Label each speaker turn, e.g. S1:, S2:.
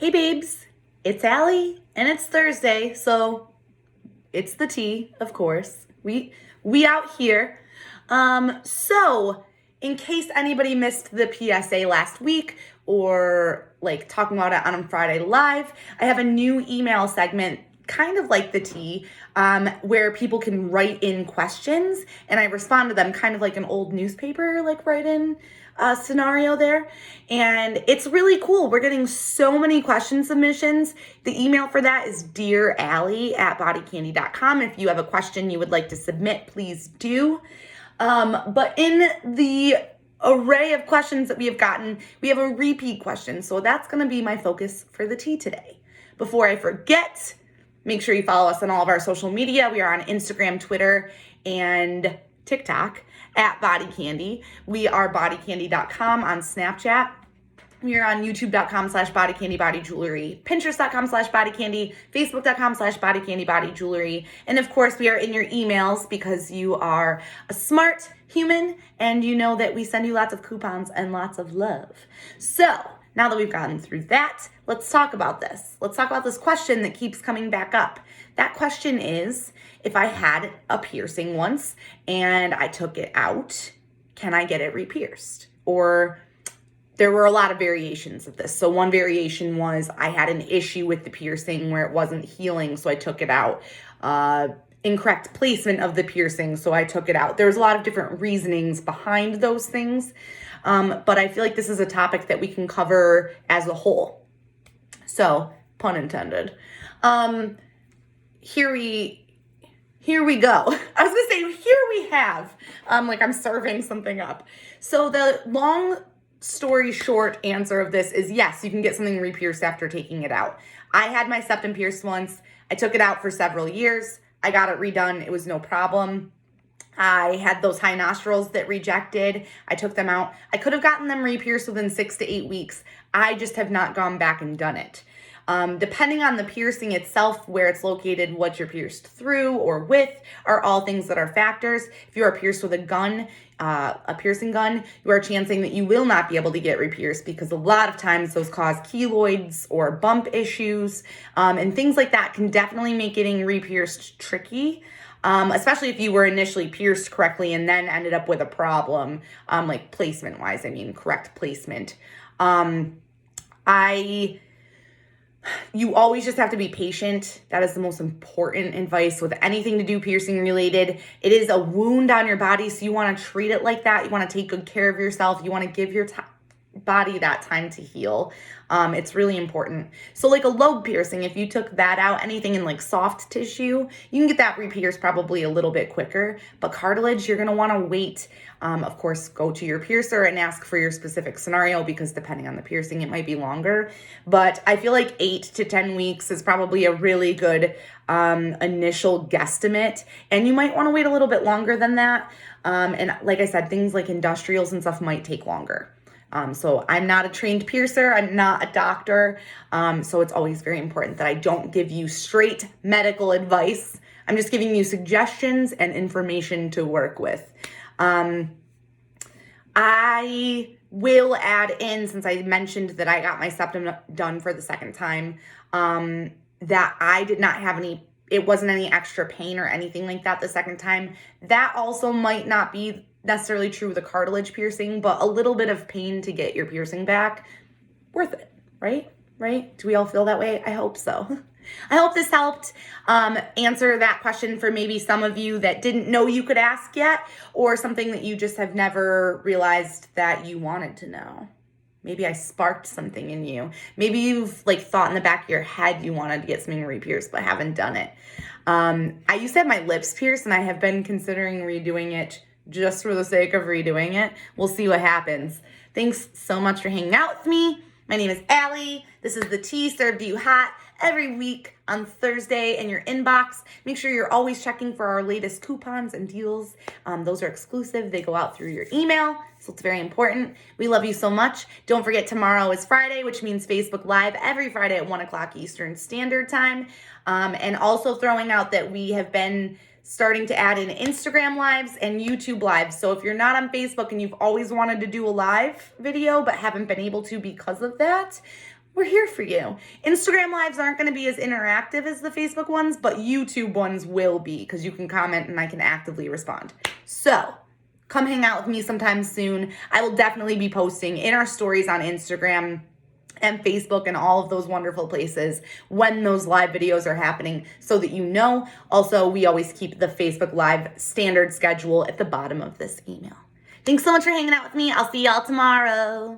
S1: Hey babes, it's Allie and it's Thursday, so it's the tea, of course. We out here. So in case anybody missed the PSA last week or like talking about it on Friday Live, I have a new email segment kind of like the tea, where people can write in questions and I respond to them kind of like an old newspaper, like write-in scenario there. And it's really cool. We're getting so many question submissions. The email for that is dearally@bodycandy.com. If you have a question you would like to submit, please do. But in the array of questions that we have gotten, we have a repeat question. So that's going to be my focus for the tea today. Before I forget, make sure you follow us on all of our social media. We are on Instagram, Twitter, and TikTok @BodyCandy. We are BodyCandy.com on Snapchat. We are on YouTube.com/BodyCandyBodyJewelry, Pinterest.com/BodyCandy, Facebook.com/BodyCandyBodyJewelry. And of course, we are in your emails because you are a smart human and you know that we send you lots of coupons and lots of love. So now that we've gotten through that, let's talk about this. Let's talk about this question that keeps coming back up. That question is, if I had a piercing once and I took it out, can I get it re-pierced? Or there were a lot of variations of this. So one variation was I had an issue with the piercing where it wasn't healing, so I took it out. Incorrect placement of the piercing, so I took it out. There's a lot of different reasonings behind those things. But I feel like this is a topic that we can cover as a whole. So, pun intended. Here we go. I was gonna say, here we have, like I'm serving something up. So the long story short answer of this is yes, you can get something re-pierced after taking it out. I had my septum pierced once. I took it out for several years. I got it redone. It was no problem. I had those high nostrils that rejected. I took them out. I could have gotten them re-pierced within 6 to 8 weeks. I just have not gone back and done it. Depending on the piercing itself, where it's located, what you're pierced through or with, are all things that are factors. If you are pierced with a gun, a piercing gun, you are chancing that you will not be able to get re-pierced because a lot of times those cause keloids or bump issues, and things like that can definitely make getting re-pierced tricky. Especially if you were initially pierced correctly and then ended up with a problem, like placement wise, correct placement. You always just have to be patient. That is the most important advice with anything to do piercing related. It is a wound on your body, so you want to treat it like that. You want to take good care of yourself. You want to give your body that time to heal. It's really important. So like a lobe piercing, if you took that out, anything in like soft tissue, you can get that re-pierced probably a little bit quicker. But cartilage, you're going to want to wait. Of course, go to your piercer and ask for your specific scenario because depending on the piercing, it might be longer. But I feel like 8 to 10 weeks is probably a really good initial guesstimate. And you might want to wait a little bit longer than that. And like I said, things like industrials and stuff might take longer. So I'm not a trained piercer. I'm not a doctor. So it's always very important that I don't give you straight medical advice. I'm just giving you suggestions and information to work with. I will add in, since I mentioned that I got my septum done for the second time, that I did not have it wasn't any extra pain or anything like that the second time. That also might not be necessarily true with a cartilage piercing, but a little bit of pain to get your piercing back, worth it, right? Do we all feel that way? I hope so. I hope this helped answer that question for maybe some of you that didn't know you could ask yet, or something that you just have never realized that you wanted to know. Maybe I sparked something in you. Maybe you've like thought in the back of your head you wanted to get something re-pierced but haven't done it. I used to have my lips pierced and I have been considering redoing it just for the sake of redoing it. We'll see what happens. Thanks so much for hanging out with me. My name is Allie. This is the tea served to you hot every week on Thursday in your inbox. Make sure you're always checking for our latest coupons and deals. Those are exclusive. They go out through your email, so it's very important. We love you so much. Don't forget, tomorrow is Friday, which means Facebook Live every Friday at 1 o'clock Eastern Standard Time. And also throwing out that we have been starting to add in Instagram lives and YouTube lives. So if you're not on Facebook and you've always wanted to do a live video but haven't been able to because of that, we're here for you. Instagram lives aren't going to be as interactive as the Facebook ones, but YouTube ones will be because you can comment and I can actively respond. So come hang out with me sometime soon. I will definitely be posting in our stories on Instagram and Facebook and all of those wonderful places when those live videos are happening so that you know. Also, we always keep the Facebook Live standard schedule at the bottom of this email. Thanks so much for hanging out with me. I'll see y'all tomorrow.